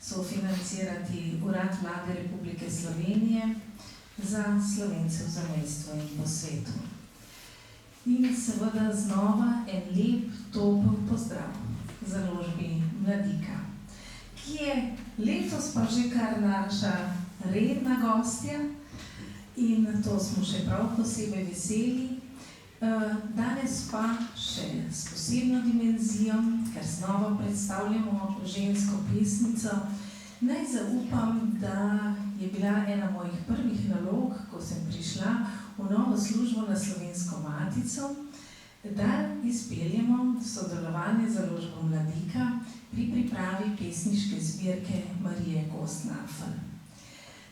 sofinancirati Urad Vlade Republike Slovenije za Slovence v zamejstvu in po svetu. In seveda znova en lep, topel pozdrav založbi Mladika, ki je letos pa že kar naša redna gostja in to smo še prav posebej veseli. Danes pa še s posebno dimenzijo, ker znova predstavljamo žensko pesnico. Naj zaupam, da je bila ena mojih prvih nalog, ko sem prišla v novo službo na Slovensko matico, da izpeljemo sodelovanje z založbo Mladika pri pripravi pesniške zbirke Marije Kostnarfel.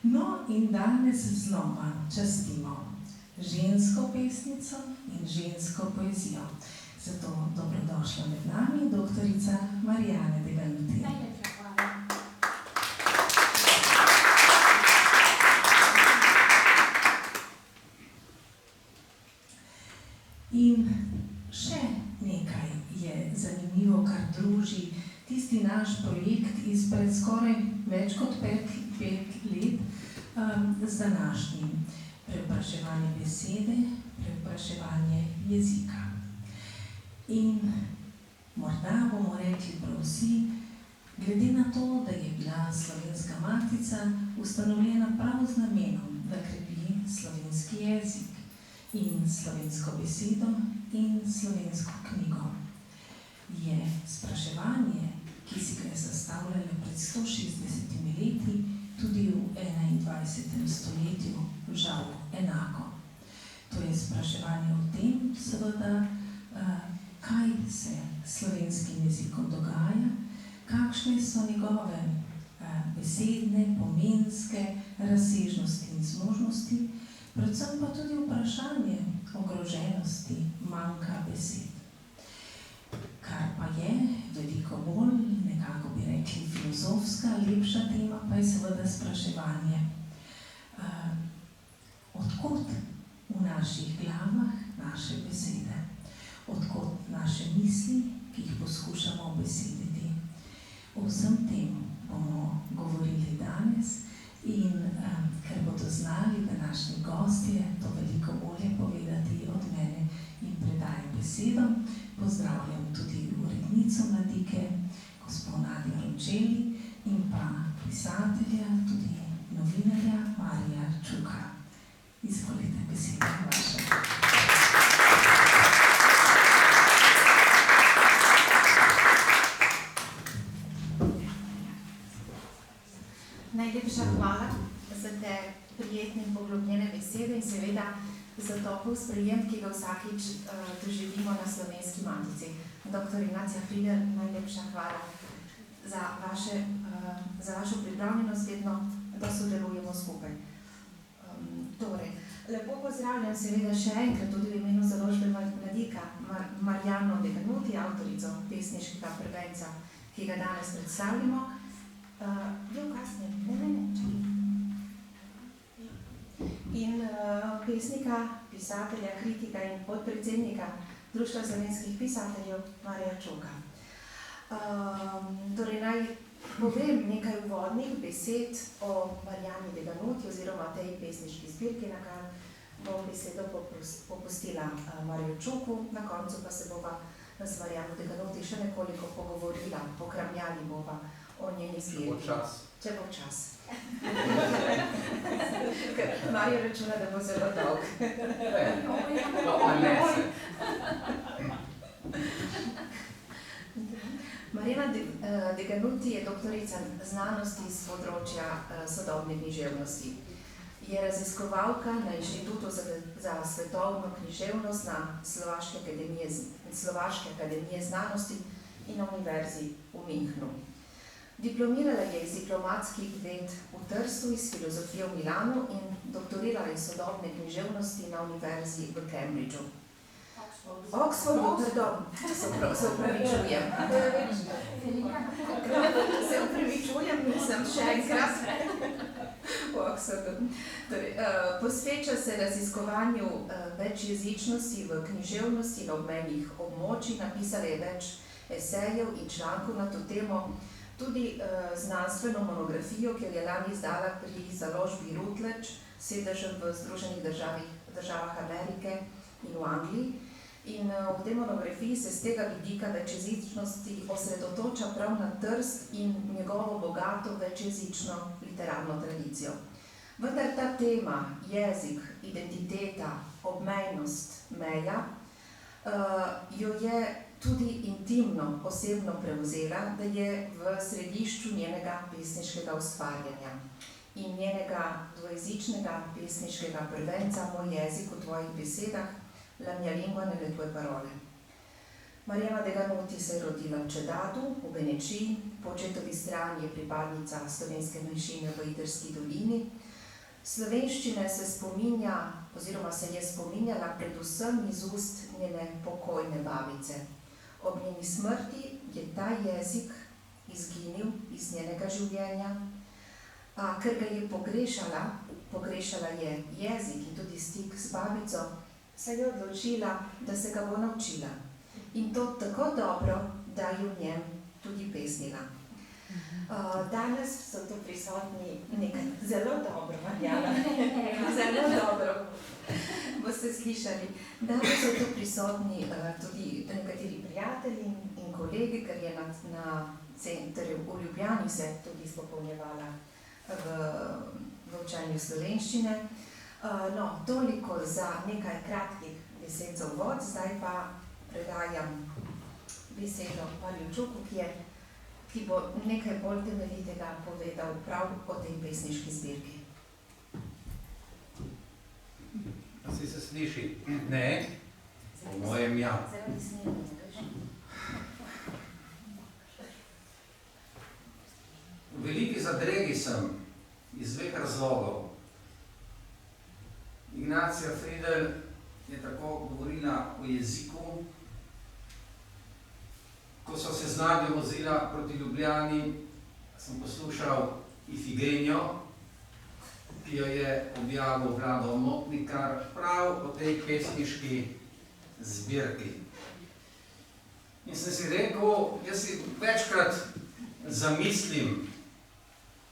No in danes znova častimo žensko pesnico in žensko poezijo. Zato dobrodošla med nami doktorica Marijana Deganuti. Najlepša hvala. In še nekaj je zanimivo, kar druži tisti naš projekt izpred skoraj več kot 5 let z današnjim. Prevpraševanje besede, prevpraševanje jezika. In morda bomo rekli prav vsi, glede na to, da je bila Slovenska matica ustanovljena prav z namenom, da krepi slovenski jezik in slovensko besedo in slovensko knjigo, je spraševanje, ki si ga je zastavljalo pred 160 leti, tudi v 21. stoletju žal enako. To je spraševanje o tem, seveda, kaj se s slovenskim jezikom dogaja, kakšne so njegove besedne, pomenske razsežnosti in zmožnosti, predvsem pa tudi vprašanje ogroženosti manjka besed. Kar pa je veliko bolj, nekako bi rekli, filozofska, lepša tema, pa je seveda spraševanje, odkot v naših glavah naše besede, odkot naše misli, ki jih poskušamo besediti. O vsem tem bomo govorili danes in ker bodo znali današnji gostje to veliko bolje povedati od mene in predajam besedo, pozdravljam tudi urednico Mladike, gospod Nadjo Rončeli in pa pisatelja, tudi novinarja Marija Čuka. Izvolite, beseda vaša. Najlepša hvala za te prijetne in poglobljene besede in seveda za topel sprejem, ki ga vsakič doživimo na Slovenski matici. Dr. Ignacija Frider, najlepša hvala za vašo pripravljenost vedno, da sodelujemo skupaj. Torej, lepo pozdravljam seveda še enkrat tudi v imenu založbe Mladika Marijano Deganuti, avtorico pesniškega prvenca, ki ga danes predstavljamo. In pesnika, pisatelja, kritika in podpredsednika Društva slovenskih pisateljev Marija Čuka. Torej, naj povem nekaj uvodnih besed o Marijani Deganuti oziroma tej pesniški zbirki, na kar bom besedo popustila Mariju Čuku, na koncu pa se bova z Marijano Deganuti še nekoliko pogovorila, pokramljali bova o njeni zbirki. Če bo čas. Marija računa, da bo zelo dolg. Marijana Deganuti je doktorica znanosti z področja sodobne književnosti. Je raziskovalka na Inštitutu za svetovno književnost na Slovaške akademije znanosti in na Univerzi v Münchnu. Diplomirala je iz diplomatskih ved v Trstu, iz filozofije v Milanu in doktorirala iz sodobne književnosti na Univerzi v Cambridgeu. Oxfordu, pardon, se upravičujem. Se upravičujem, nisem še enkrat v Oxfordu. Posveča se raziskovanju večjezičnosti v književnosti na obmejnih območjih, napisala je več esejev in člankov na to temo, tudi znanstveno monografijo, ki jo je lani izdala pri založbi Routledge, sedežem v Združenih državah Amerike in v Angliji. In v tej monografiji se z tega vidika večjezičnosti osredotoča prav na Trst in njegovo bogato večjezično literarno tradicijo. Vendar ta tema, jezik, identiteta, obmejnost, meja, jo je tudi intimno, osebno prevzela, da je v središču njenega pesniškega ustvarjanja in njenega dvojezičnega pesniškega prvenca Moj jezik v tvojih besedah, La mia lingua nelle tue parole. Mariana Deganuti se je rodila v Čedadu, v Benečiji, po očetovi strani je pripadnica slovenske manjšine v Idrski dolini. Slovenščine se spominja, oziroma se je spominjala predvsem iz ust njene pokojne babice. Ob njeni smrti je ta jezik izginil iz njenega življenja, a ker ga je pogrešala je jezik in tudi stik z babico, se je odločila, da se ga bo naučila. In to tako dobro, da je v njem tudi pesnila. Danes so tu prisotni nekaj zelo dobro, Marjana. Zelo dobro. Boste slišali. Danes so tu prisotni tudi nekateri prijatelji in kolegi, ker je na centru v Ljubljani se tudi izpopolnjevala v učenju slovenščine. No, toliko za nekaj kratkih besed za uvod, zdaj pa predajam besedo Mariju Čuku, ki bo nekaj bolj temeljitega povedal prav o tej pesniški zbirki. Si se sliši? Ne? Po mojem ja. Zaradi snemanja, veš? V veliki zadregi sem iz dveh razlogov. Ignacija Fridl je tako govorila o jeziku. Ko so se z Nadjo vozila proti Ljubljani, sem poslušal Ifigenjo, ki jo je objavil Vlado Motnikar prav o tej pesniški zbirki. In sem si rekel, jaz si večkrat zamislim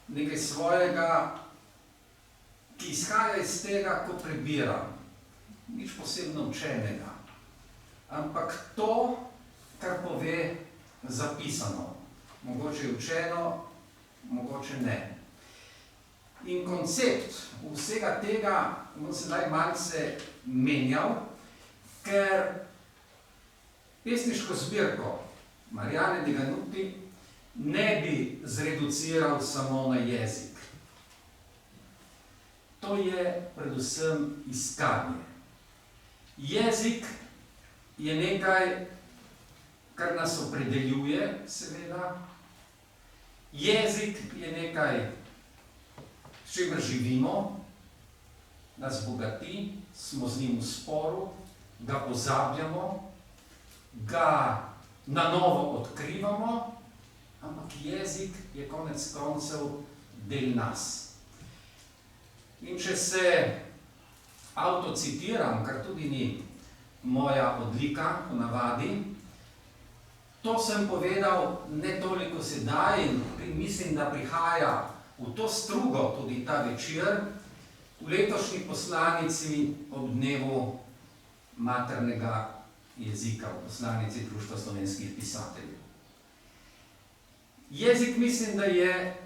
nekaj svojega, ki izhaja iz tega, ko prebiram. Nič posebno učenega. Ampak to, kar pove zapisano. Mogoče je učeno, mogoče ne. In koncept vsega tega bom sedaj malce menjal, ker pesniško zbirko Mariane Deganuti ne bi zreduciral samo na jezik. To je predvsem iskanje. Jezik je nekaj, kar nas opredeljuje, seveda. Jezik je nekaj, s čimer živimo, nas bogati, smo z njim v sporu, ga pozabljamo, ga na novo odkrivamo, ampak jezik je konec koncev del nas. In če se avtocitiram, kar tudi ni moja odlika, po navadi, to sem povedal ne toliko sedaj in mislim, da prihaja v to strugo tudi ta večer, v letošnji poslanici ob dnevu maternega jezika, v poslanici Društva slovenskih pisateljev. Jezik mislim, da je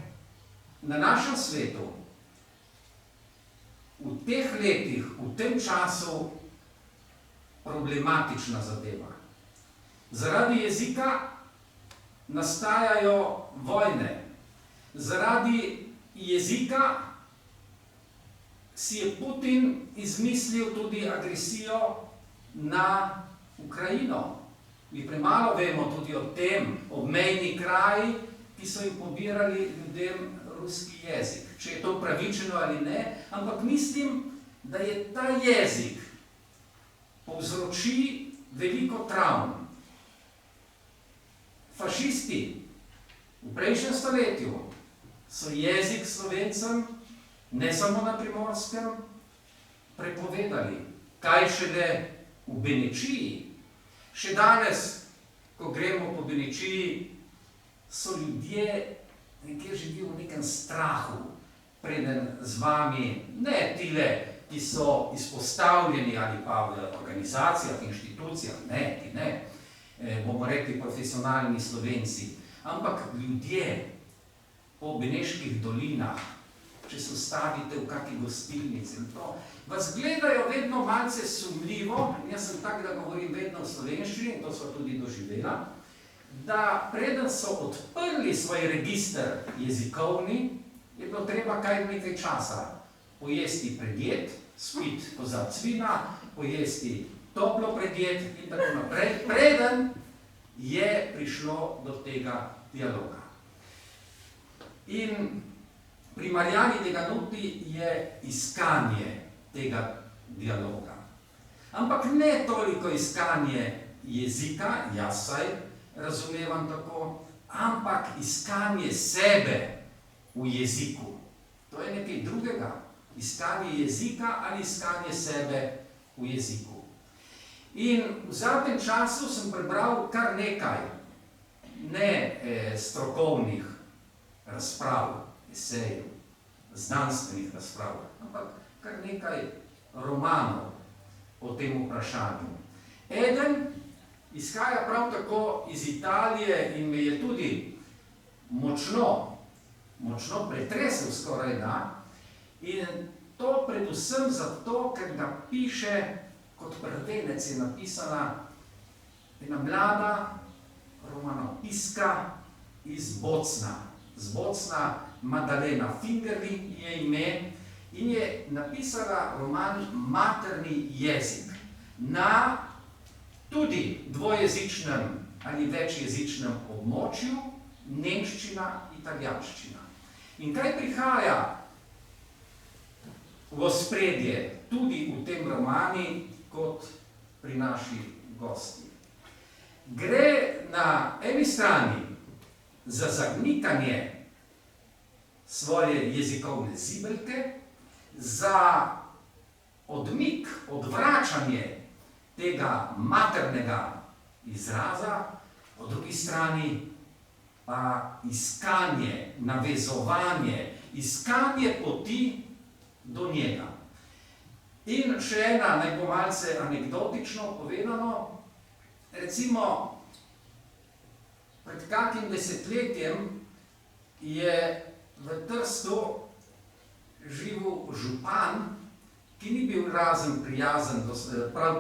na našem svetu v teh letih, v tem času problematična zadeva. Zaradi jezika nastajajo vojne. Zaradi jezika si je Putin izmislil tudi agresijo na Ukrajino. Mi premalo vemo tudi o tem, obmejni kraji, ki so jim pobirali ljudem ruski jezik. Če je to pravičeno ali ne, ampak mislim, da je ta jezik povzroči veliko travm. Fašisti v prejšnjem stoletju so jezik Slovencem, ne samo na Primorskem, prepovedali. Kaj šele v Benečiji. Še danes, ko gremo po Benečiji, so ljudje nekje živijo v nekem strahu, preden z vami, ne tile, ki so izpostavljeni ali pa v organizacijah, inštitucijah, ne, ti ne, bomo rekli profesionalni Slovenci, ampak ljudje po Beneških dolinah, če se ustavite v kakšni gostilnici, vas gledajo vedno malce sumljivo, jaz sem tak, da govorim vedno v slovenščini, in to so tudi doživela, da preden so odprli svoj register jezikovni, je bilo treba kaj nekaj časa pojesti predjed, spiti kozarec vina, pojesti toplo predjed in tako naprej, preden je prišlo do tega dialoga. In pri Marjani Deganuti je iskanje tega dialoga. Ampak ne toliko iskanje jezika, jaz saj razumevam tako, ampak iskanje sebe v jeziku. To je nekaj drugega. Iskanje jezika ali iskanje sebe v jeziku. In v zadnjem času sem prebral kar nekaj strokovnih razprav, esejev, znanstvenih razprav, ampak kar nekaj romanov o tem vprašanju. Eden izhaja prav tako iz Italije in me je tudi močno pretresel skoraj da, in to predvsem zato, ker ga piše, kot prvenec je napisana ena mlada romanopiska iz Bocna. Z Bocna Maddalena Fingerli je ime in je napisala roman Materni jezik na tudi dvojezičnem ali večjezičnem območju, nemščina, italijanščina. In kaj prihaja v ospredje tudi v tem romani kot pri naših gostih? Gre na eni strani za zanikanje svoje jezikovne zibelke, za odmik, odvračanje tega maternega izraza, po drugi strani pa iskanje, navezovanje, iskanje poti do njega. In še ena, naj bo malce anekdotično povedano, recimo, pred kakim desetletjem je v Trstu živel župan, ki ni bil prav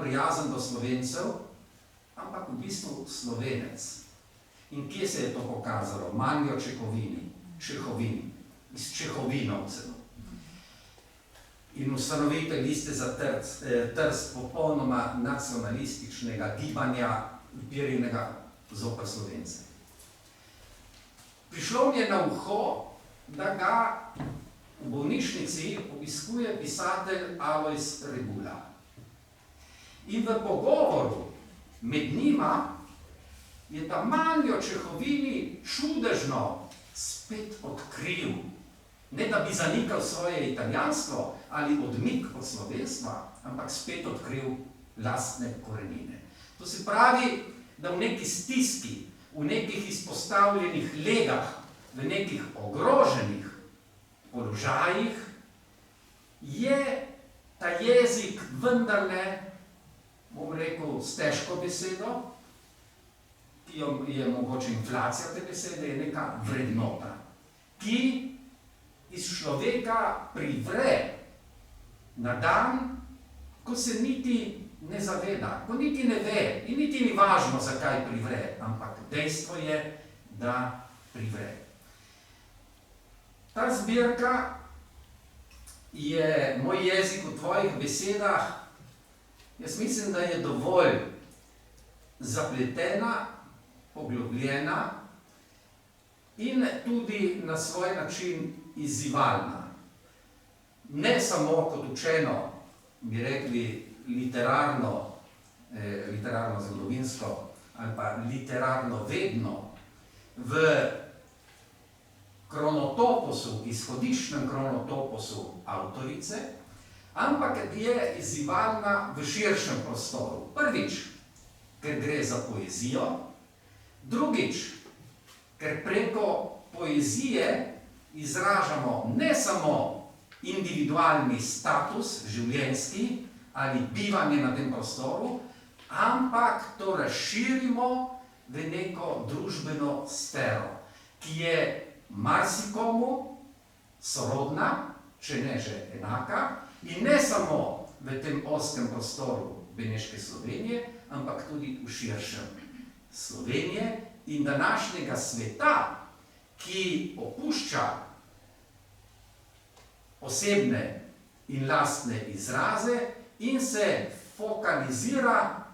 prijazen do Slovencev, ampak v bistvu Slovenec. In kje se je to pokazalo? Manjo Čehovini, iz Čehovinov celo. In ustanovitelj Liste za Trst, popolnoma nacionalističnega gibanja, uperjenega zoper Slovence. Prišlo mi je na uho, da ga v bolnišnici obiskuje pisatelj Alojz Rebula. In v pogovoru med njima je ta Manjo Čehovini čudežno spet odkril, ne da bi zanikal svoje italijanstvo ali odmik od slovenstva, ampak spet odkril lastne korenine. To se pravi, da v neki stiski, v nekih izpostavljenih legah, v nekih ogroženih položajih je ta jezik vendarle, bom rekel s težko besedo, ki je mogoče inflacija te besede, je neka vrednota, ki iz človeka privre na dan, ko se niti ne zaveda, ko niti ne ve in niti ni važno, zakaj privre, ampak dejstvo je, da privre. Ta zbirka je Moj jezik v tvojih besedah, jaz mislim, da je dovolj zapletena, poglobljena in tudi na svoj način izzivalna. Ne samo kot učeno, bi rekli, literarno-zgodovinsko ali pa literarno vedno v kronotoposu, izhodiščnem kronotoposu avtorice, ampak je izzivalna v širšem prostoru. Prvič, ker gre za poezijo, drugič, ker preko poezije izražamo ne samo individualni status, življenjski ali bivanje na tem prostoru, ampak to razširimo v neko družbeno sfero, ki je marsikomu sorodna, če ne že enaka, in ne samo v tem ozkem prostoru Beneške Slovenije, ampak tudi v širšem Slovenije in današnjega sveta, ki opušča osebne in lastne izraze in se fokalizira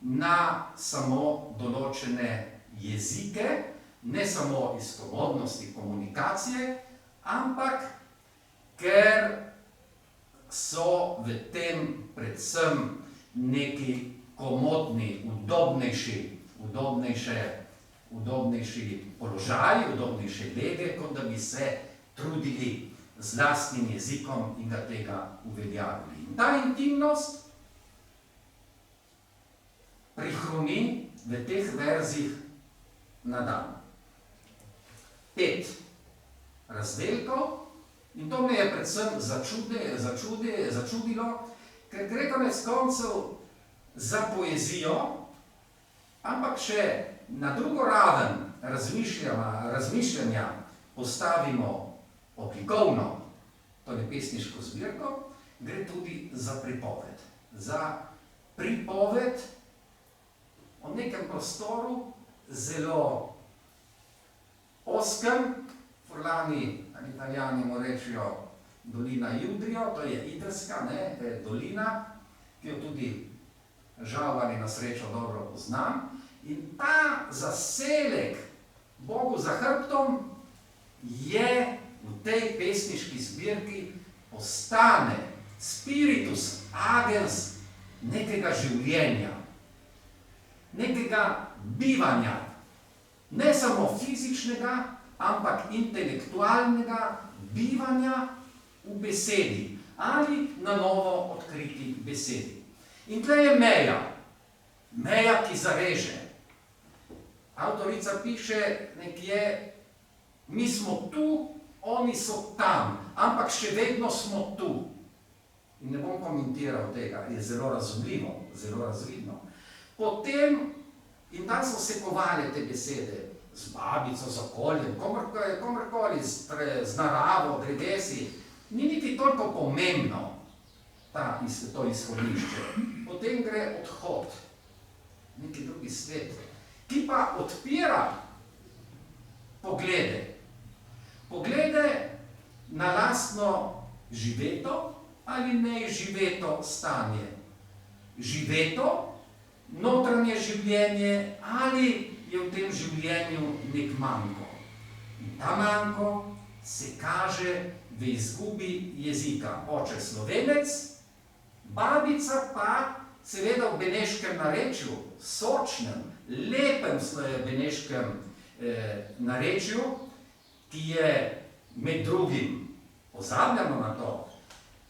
na samo določene jezike, ne samo iz komodnosti komunikacije, ampak ker so v tem predvsem neki komodni, udobnejši položaji, udobnejše lege, kot da bi se trudili z lastnim jezikom in ga tega uveljavili. In ta intimnost prihrumi v teh verzih na dan. 5 razdelkov, in to me je predvsem začudilo, ker gre konec koncev za poezijo, ampak še na drugo raven razmišljanja postavimo oblikovno, torej pesniško zbirko, gre tudi za pripoved. Za pripoved o nekem prostoru zelo oskem, Furlani ali Italijani mu rečijo dolina Judrio, to je idrska dolina, ki jo tudi žal ali na srečo dobro poznam. In ta zaselek Bogu za hrbtom je v tej pesniški zbirki postane spiritus agens nekega življenja, nekega bivanja, ne samo fizičnega, ampak intelektualnega bivanja v besedi ali na novo odkriti besedi. In tle je meja, ki zareže. Avtorica piše nekje, mi smo tu, oni so tam, ampak še vedno smo tu. In ne bom komentiral tega, je zelo razumljivo, zelo razvidno. Potem, in tam so se kovale te besede, z babico, z okoljem, komorkoli, z naravo, drevesi, ni niti toliko pomembno to izhodišče. Potem gre odhod, neki drugi svet, ki pa odpira poglede na lastno živeto ali neživeto stanje. Živeto, notranje življenje ali je v tem življenju nek manko. In ta manko se kaže v izgubi jezika. Oče Slovenec, babica pa seveda v beneškem narečju, sočnem, lepem beneškem narečju, ki je med drugim, pozabljamo na to,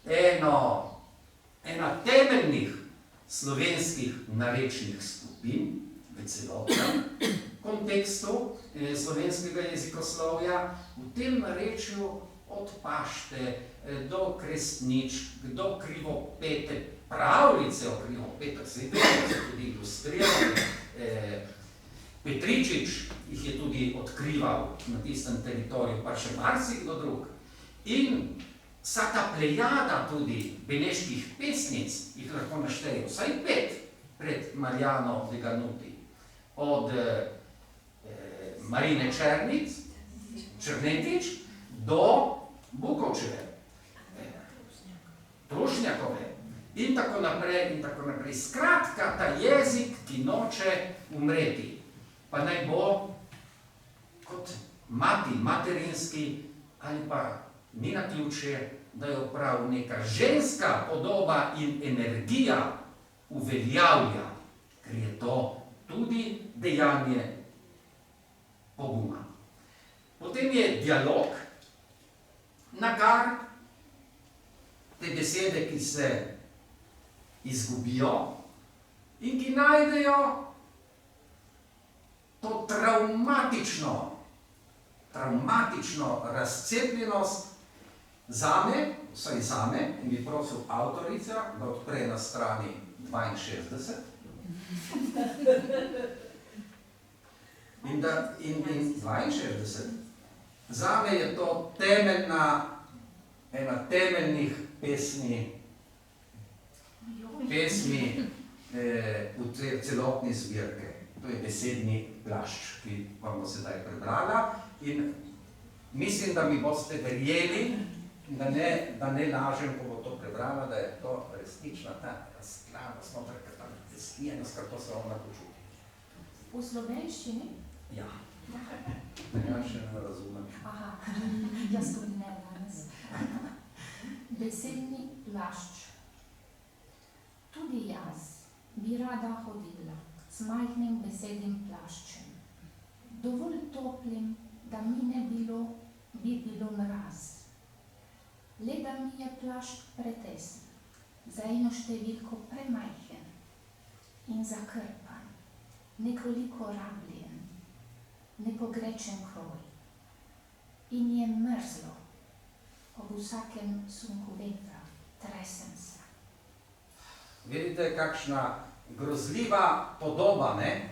ena temeljnih slovenskih narečnih skupin v celotnem kontekstu slovenskega jezikoslovja, v tem narečju od pašte do krestničk, do krivopete, pravljice o krivopetah, se tudi ilustrirali. Petričič jih je tudi odkrival na tistem teritoriju, pa še marsikdo drug. In vsa ta plejada tudi beneških pesnic, jih lahko naštejo vsaj 5 pred Marjano Deganuti, od Marine Černetič do Bukovčeve, Trušnjakove in tako naprej in tako naprej. Skratka, ta jezik, ki noče umreti, pa naj bo kot materinski ali pa ni naključje, da jo prav neka ženska podoba in energija uveljavlja, ker je to tudi dejanje poguma. Potem je dialog, na kar te besede, ki se izgubijo in ki najdejo to travmatično aromatično razcepljenost zame, vsaj zame, in bi prosil avtorica, da odpre na strani 62. In 62. Zame je to ena temeljnih pesmi v celotni zbirke. To je besedni plašč, ki vam bo sedaj prebrala. In mislim, da mi boste verjeli, da ne lažem, ko bo to prebrala, da je to resnična ta razklanost, ta tesnjenost, kako se ona počuti. V slovenščini? Ja. Ja, še ne razumem. Aha, jaz tudi ne danes. Besedni plašč. Tudi jaz bi rada hodila s majhnim besednim plaščem, dovolj toplim, da mi bi bilo mraz. Le da mi je plašč pretesen, za eno številko premajhen in zakrpan, nekoliko rabljen, nepogrečen kroj. In je mrzlo, ob vsakem sunku vetra, tresem se. Vidite, kakšna grozljiva podoba, ne,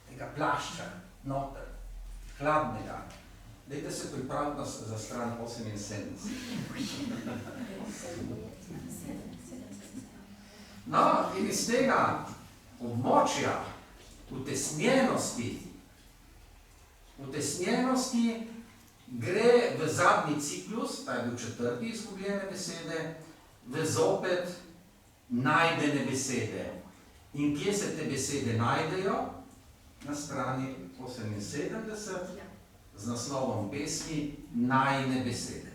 tega plašča, noter, hladnega. Dajte se pripraviti za stran 78. No, in iz tega območja utesnjenosti gre v zadnji ciklus, ta je bil 4. izgubljene besede, v zopet najdene besede. In kje se te besede najdejo? Na strani 78 z naslovom pesmi Najine besede.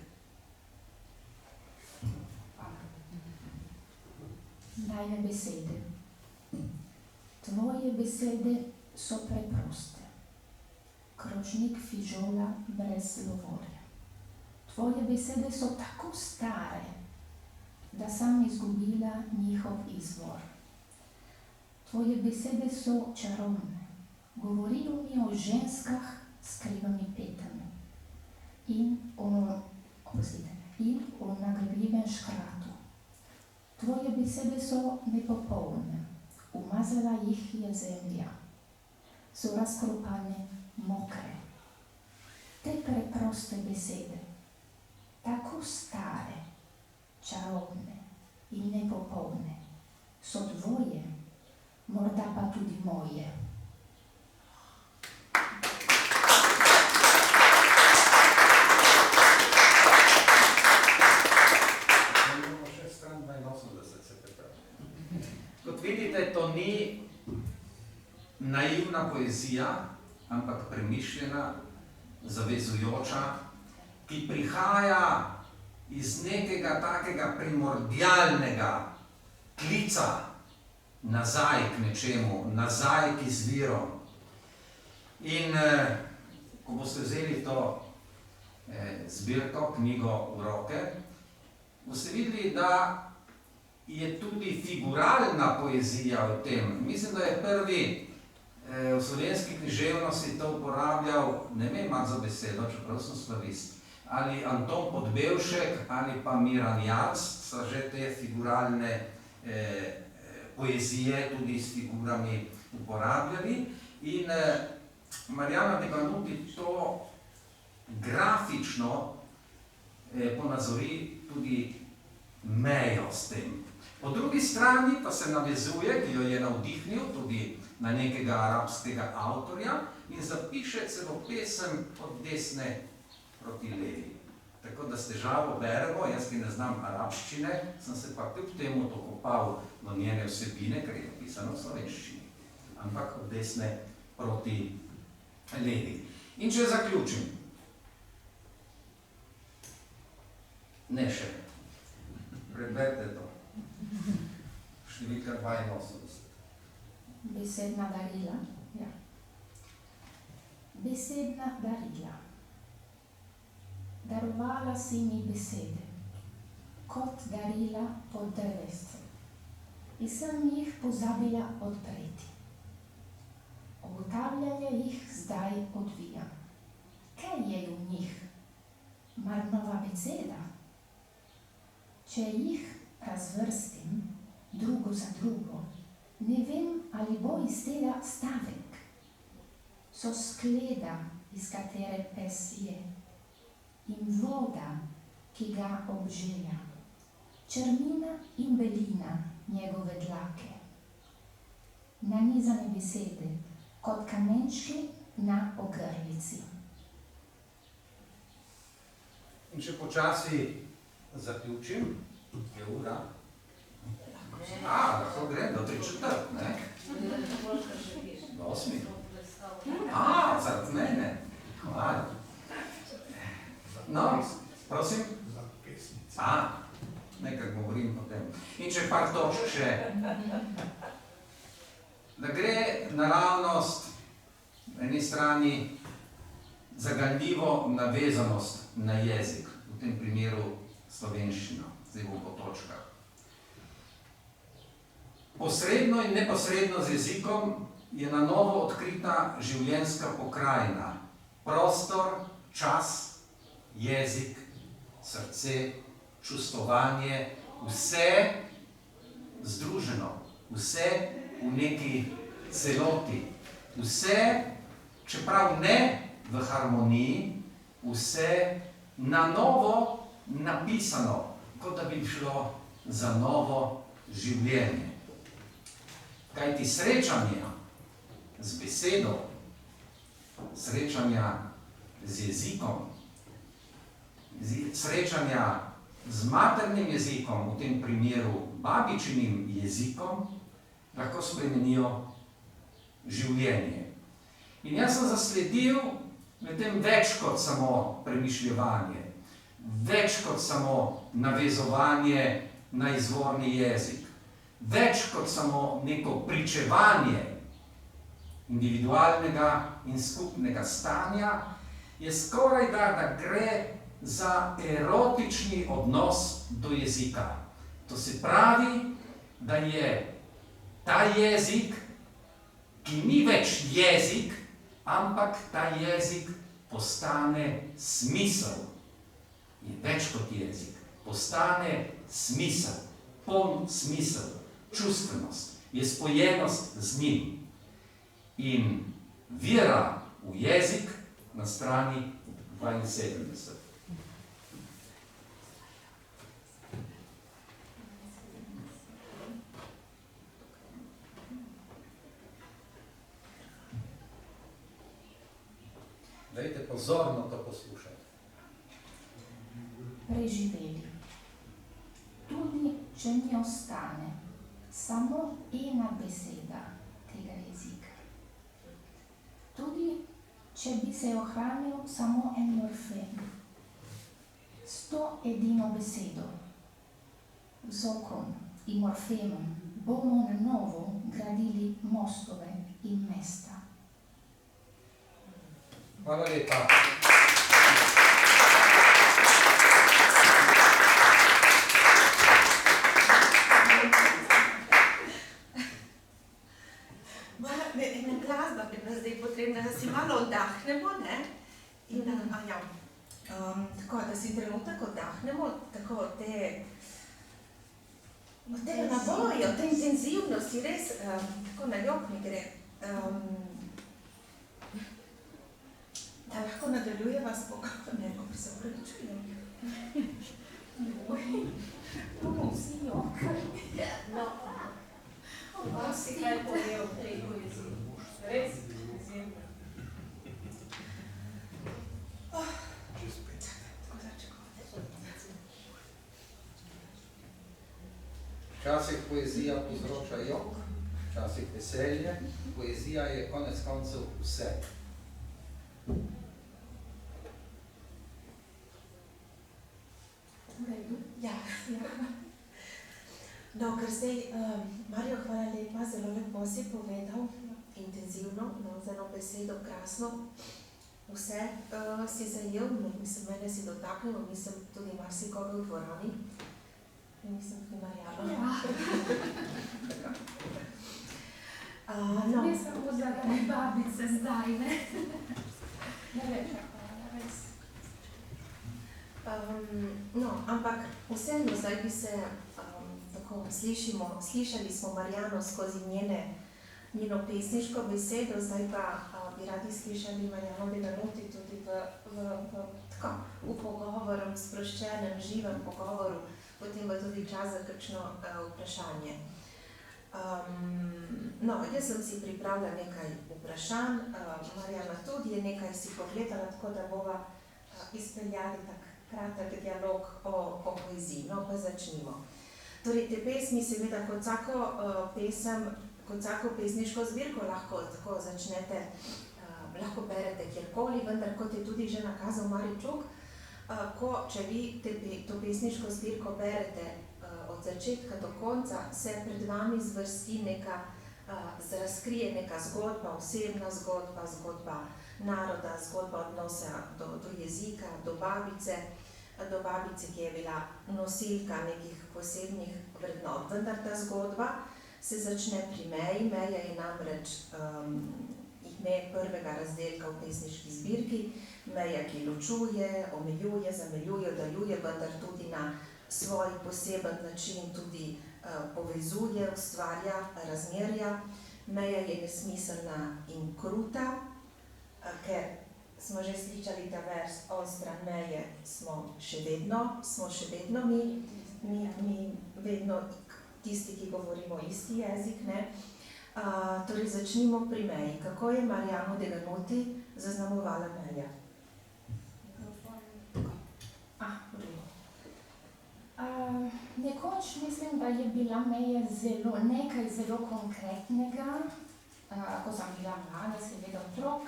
Najine besede. Tvoje besede so preproste. Krožnik fižola brez lovorja. Tvoje besede so tako stare, da sem izgubila njihov izvor. Tvoje besede so čarovne, govorijo mi o ženskah s krivimi petami in o nagrbljivem škratu. Tvoje besede so nepopolne, umazala jih je zemlja, so razkropane, mokre. Te preproste besede, tako stare, čarovne in nepopolne, so tvoje, morda pa tudi moje. Še stran 82 se pripravi. Kot vidite, to ni naivna poezija, ampak premišljena, zavezujoča, ki prihaja iz nekega takega primordialnega klica nazaj k nečemu, nazaj k izvirom. In ko boste vzeli to zbirko, knjigo v roke, boste videli, da je tudi figuralna poezija v tem. Mislim, da je prvi v slovenski književnosti to uporabljal, ne vem, malo za besedo, čeprav sem slavist, ali Anton Podbevšek, ali pa Miran Jac, so že te figuralne poezije tudi s figurami uporabljali. In Marjana Debanuti to grafično ponazori tudi mejo s tem. Po drugi strani pa se navezuje, ki jo je navdihnil tudi na nekega arabskega avtorja in zapiše celo pesem od desne proti levi. Tako da s težavo beremo, jaz ki ne znam arabščine, sem se pa kljub temu dokopal do njene vsebine, ker je napisano v slovenščini, ampak od desne proti levi. In če zaključim, ne še, preberite to, številka 82. Besedna darila, ja. Besedna darila. Darovala si mi besede, kot darila pod drevescem, in sem jih pozabila odpreti. Obotavljanje jih zdaj odvijam. Kaj je v njih mar nova beseda? Če jih razvrstim drugo za drugo, ne vem, ali bo iz tega stavek. So skleda, iz katere pes je, in voda, ki ga obželja, črnina in belina njegove dlake. Nanizane besede, kot kamenčki na ogrlici. In če počasi zaključim, je ura. Lahko grem do 3/4, ne? Do 8. Zaradi mene. Hvala. No, prosim? Nekaj govorim potem. In če par točk še. Da gre naravnost na eni strani zaganljivo navezanost na jezik, v tem primeru slovenščino, zdaj bom po točkah. Posredno in neposredno z jezikom je na novo odkrita življenjska pokrajina. Prostor, čas, jezik, srce, čustvovanje, vse združeno, vse v neki celoti. Vse, čeprav ne v harmoniji, vse na novo napisano, kot da bi šlo za novo življenje. Kajti srečanja z besedo, srečanja z jezikom, srečanja z maternim jezikom, v tem primeru babičinim jezikom, lahko spremenijo življenje. In jaz sem zasledil v tem več kot samo premišljevanje, več kot samo navezovanje na izvorni jezik, več kot samo neko pričevanje individualnega in skupnega stanja, je skoraj da gre za erotični odnos do jezika. To se pravi, da je ta jezik, ki ni več jezik, ampak ta jezik postane smisel. Je več kot jezik. Postane smisel, poln smisel, čustvenost, je spojenost z njim. In vera v jezik na strani 72. Dajte pozorno to poslušati. Preživeli. Tudi, če mi ostane samo ena beseda tega jezika. Tudi, če bi se ohranil samo en morfem. S to edino besedo, zokom in morfemom, bomo na novo gradili mostove in mesta. Hvala lepa. Ena glasba bi bila zdaj potrebna, da si malo oddahnemo, ne? In, tako, da si trenutek oddahnemo, tako od tega naboja, od te intenzivnosti, res, tako na jok mi gre. Da lahko nadaljujeva s pogovorjem, ko se upravičujem. Bomo vsi jokali. No. Vam si kaj povedal preko jeziku? Res? Izjemno. Včasih poezija povzroča jok, včasih veselje, poezija je konec koncev vse. Ja. No, ker zdaj, Marjo, hvala lepa, zelo lepo si povedal, intenzivno, no, z eno besedo, krasno, vse si zajel, mislim, mene si dotaknil, mislim, tudi marsikoga v dvorani, mislim, tudi Marjana. Ja. No. Ne samo zaradi babice zdaj, ne? Najlepša hvala, res. No, ampak vseeno zdaj bi se tako slišali smo Marjano skozi njeno pesniško besedo, zdaj pa bi radi slišali Marjano Deganuti tudi v pogovoru, sproščenem, živem pogovoru, potem bo tudi čas za kakšno vprašanje. No, jaz sem si pripravila nekaj vprašanj, Marjana tudi je nekaj si pogledala, tako da bova izpeljali tak kratek dialog o poeziji. No, pa začnimo. Torej, te pesmi seveda kot vsako pesniško zbirko lahko tako začnete, lahko berete kjerkoli, vendar kot je tudi že nakazal Maričuk, če vi to pesniško zbirko berete od začetka do konca, se pred vami zvrsti razkrije neka zgodba, osebna zgodba, zgodba naroda, zgodba odnosa do jezika, do babice, ki je bila nosilka nekih posebnih vrednot. Vendar ta zgodba se začne pri Meji. Meja je namreč ime prvega razdelka v pesniški zbirki. Meja, ki ločuje, omejuje, zameljuje, oddaljuje, vendar tudi na svoj poseben način tudi povezuje, ustvarja razmerja. Meja je nesmiselna in kruta, ker smo že slišali ta vers, onstran meje smo še vedno mi vedno tisti, ki govorimo isti jezik, ne? Torej začnimo pri Meji. Kako je Marjano Deganuti zaznamovala Meja? Nekoč mislim, da je bila Meja nekaj zelo konkretnega, ko sem bila mlada, seveda otrok,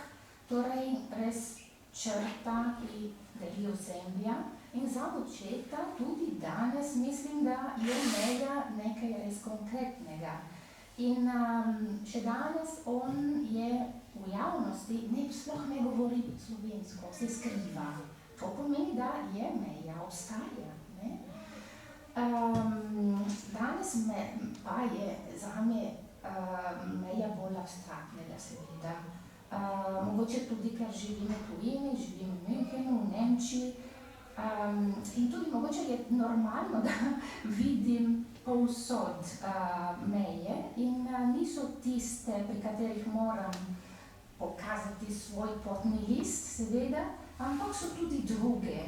torej res črta, ki deli ozemlja. In za očeta tudi danes mislim, da je Meja nekaj res konkretnega. In še danes on je v javnosti, sploh ne govori slovensko, se skriva. To pomeni, da je Meja, obstaja. Danes pa je zame Meja bolj abstraktnega, seveda. Mogoče tudi, ker živim v tujini, živim v Münchenu, v Nemčiji. In tudi mogoče je normalno, da vidim povsod meje in niso tiste, pri katerih moram pokazati svoj potni list, seveda, ampak so tudi druge.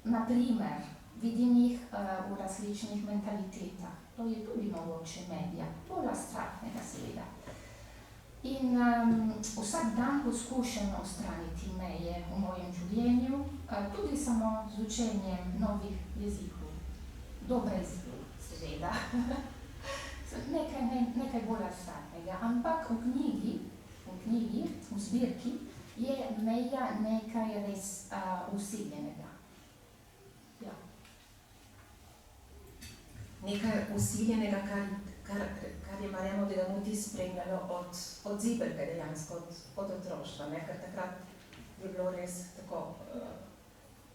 Naprimer, vidim jih v različnih mentalitetah. To je tudi mogoče Meja, bolj abstraktnega, seveda. In vsak dan poskušam ustraniti meje v mojem življenju, tudi samo z učenjem novih jezikov. Dobre jezike, seveda. Nekaj bolj abstraktnega, ampak v knjigi, v zbirki, je Meja nekaj res vsiljenega. Ja. Nekaj vsiljenega, kar je Marjano Deganuti spremljalo od zibelke dejansko, od otroštva, ker takrat je bilo res tako,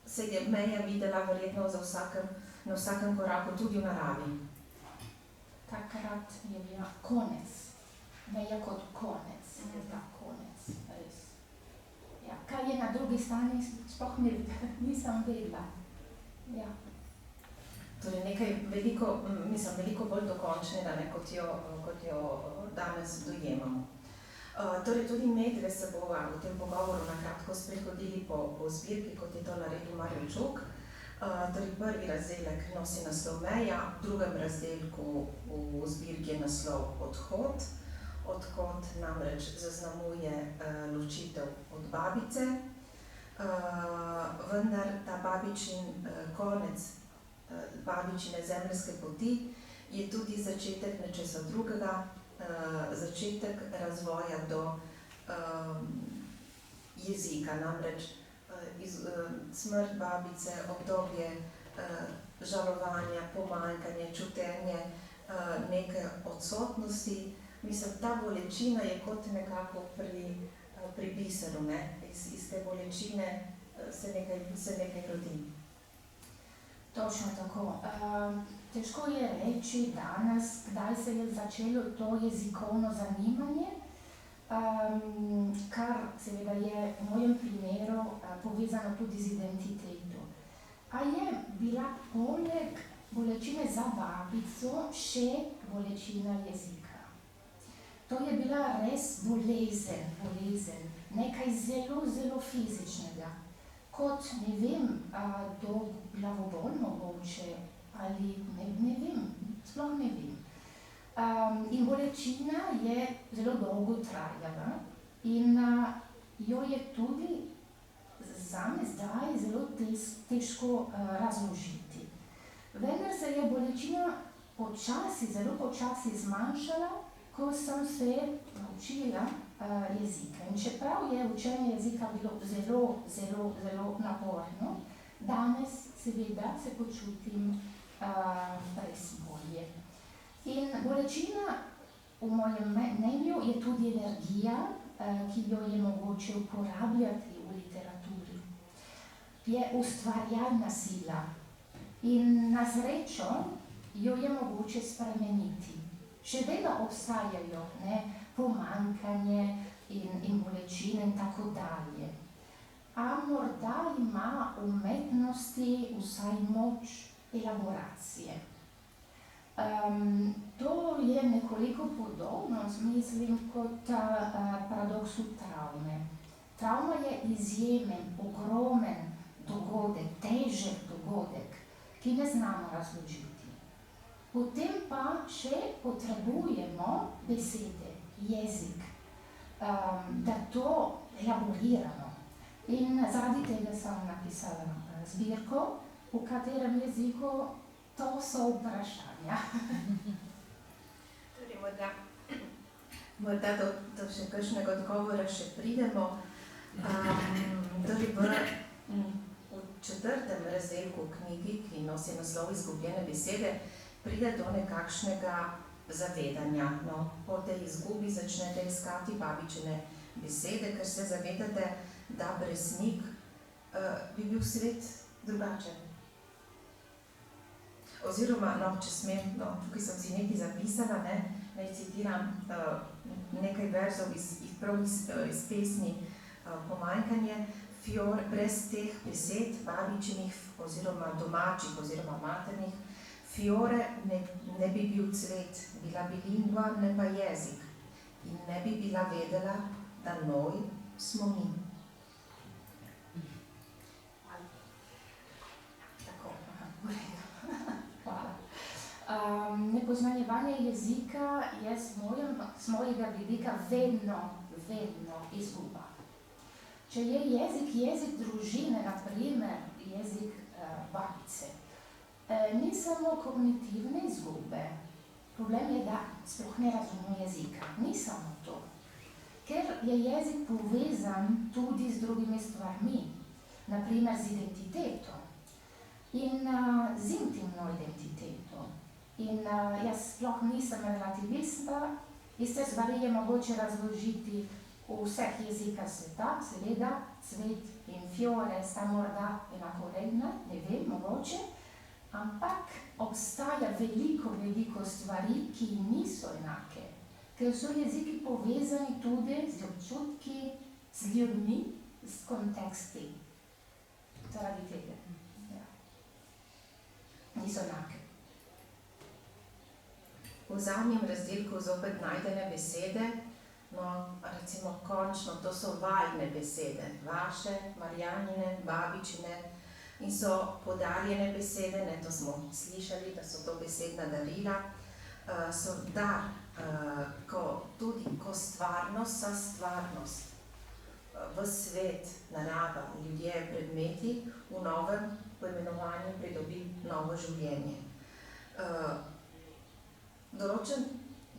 se je Meja videla verjetno na vsakem koraku, tudi v naravi. Takrat je bila konec, Meja kot konec, je ta konec, res. Ja, kaj je na drugi strani, sploh nisem vedela. Ja. Torej nekaj veliko bolj dokončnega, kot jo danes dojemamo. Torej tudi medve se bova v tem pogovoru na kratko sprehodili po zbirki, kot je to naredil Maričuk. Torej prvi razdelek nosi naslov Meja, v drugem razdelku v zbirki je naslov Odhod. Odhod namreč zaznamuje ločitev od babice, vendar ta babičin konec, babičine zemeljske poti je tudi začetek nečesa drugega, začetek razvoja do jezika. Namreč smrt babice, obdobje žalovanja, pomanjkanje, čutenje, neke odsotnosti. Mislim, ta bolečina je kot nekako pri biseru, ne? Iz te bolečine se nekaj rodi. Točno tako. Težko je reči danes, kdaj se je začelo to jezikovno zanimanje, kar seveda je v mojem primeru povezano tudi z identiteto. a je bila poleg bolečine za babico še bolečina jezika. To je bila res bolezen, nekaj zelo, zelo fizičnega. Kot, ne vem, do glavobol mogoče, ali ne vem, sploh ne vem. In bolečina je zelo dolgo trajala in jo je tudi zame zdaj zelo težko razložiti. Vendar se je bolečina zelo počasi zmanjšala, ko sem se naučila jezika. In čeprav je učenje jezika bilo zelo, zelo, zelo naporno, danes seveda se počutim res bolje. In bolečina, v mojem mnenju, je tudi energija, ki jo je mogoče uporabljati v literaturi. Je ustvarjalna sila in na srečo jo je mogoče spremeniti. Še vedno obstajajo pomanjkanje in bolečine in tako dalje. A morda ima umetnosti vsaj moč elaboracije. To je nekoliko podobno, mislim, kot paradoksu travme. Travma je izjemen, ogromen dogodek, težek dogodek, ki ne znamo razložiti. Potem pa še potrebujemo besede, jezik, da to elaboriramo. In zaradi tega sem napisala zbirko, v katerem jeziku to so vprašanja. Torej, morda do še kakšnega odgovora še pridemo. Torej, v 4. razdelku knjigi, ki nosi naslov Izgubljene besede, pride do nekakšnega zavedanja. Po tej izgubi začnete iskati babičine besede, ker se zavedate, da brez njih bi bil svet drugačen. Oziroma, če smem, tukaj sem si nekaj zapisala, naj citiram nekaj verzov iz pesmi Pomanjkanje. Brez teh besed, babičinih oziroma domačih oziroma maternih, fiore ne bi bil cvet, bila bi lingua, ne pa jezik. In ne bi bila vedela, da noi smo mi. Nepoznavanje jezika je z mojega vidika vedno izguba. Če je jezik družine, na primer jezik babice, ni samo kognitivne izgube. Problem je, da sploh ne razumem jezika. Ni samo to. Ker je jezik povezan tudi z drugimi stvarmi, na primer z identiteto in z intimno identiteto. In jaz sploh nisem relativista, iste stvari je mogoče razložiti v vseh jezikah sveta, seveda, cvet in fiore sta morda enakovredna, ne vem, mogoče, ampak obstaja veliko stvari, ki niso enake, ker so jeziki povezani tudi z občutki, z ljudmi, s konteksti. Zaradi tega. Niso enake. V zadnjem razdelku zopet najdene besede, recimo končno, to so valjne besede, vaše, Marjanine, babičine in so podarjene besede, to smo slišali, da so to besedna darila, so dar, ko stvarnost, sa stvarnost, v svet, narava, ljudje, predmeti v novem poimenovanju pridobi novo življenje. Določen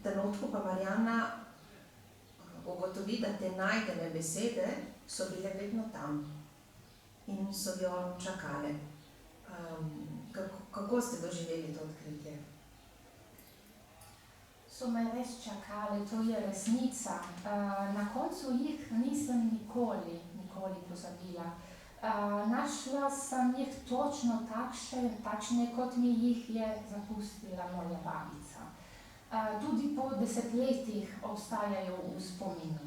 trenutku pa Marjana ugotovi, da te najdene besede so bile vedno tam in so jo čakale. Kako ste doživeli to odkritje? So me res čakale, to je resnica. Na koncu jih nisem nikoli pozabila. Našla sem jih točno takšne, kot mi jih je zapustila moja babica. Tudi po desetletjih obstajajo v spominu.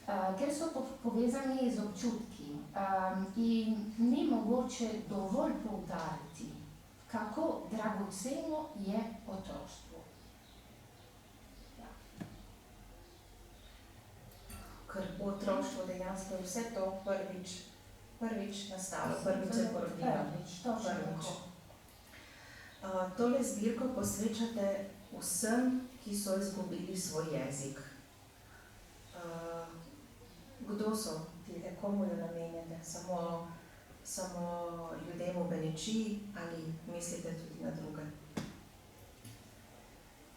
ker so povezani z občutki in ni mogoče dovolj poudariti, kako dragoceno je otroštvo. Ker v otroštvu dejansko je vse to prvič nastalo, prvič se porodilo. Prvič. Tole zbirko posvečate vsem, ki so izgubili svoj jezik. Kdo so tile, komu jo namenjate? Samo ljudem v Benečiji ali mislite tudi na druge?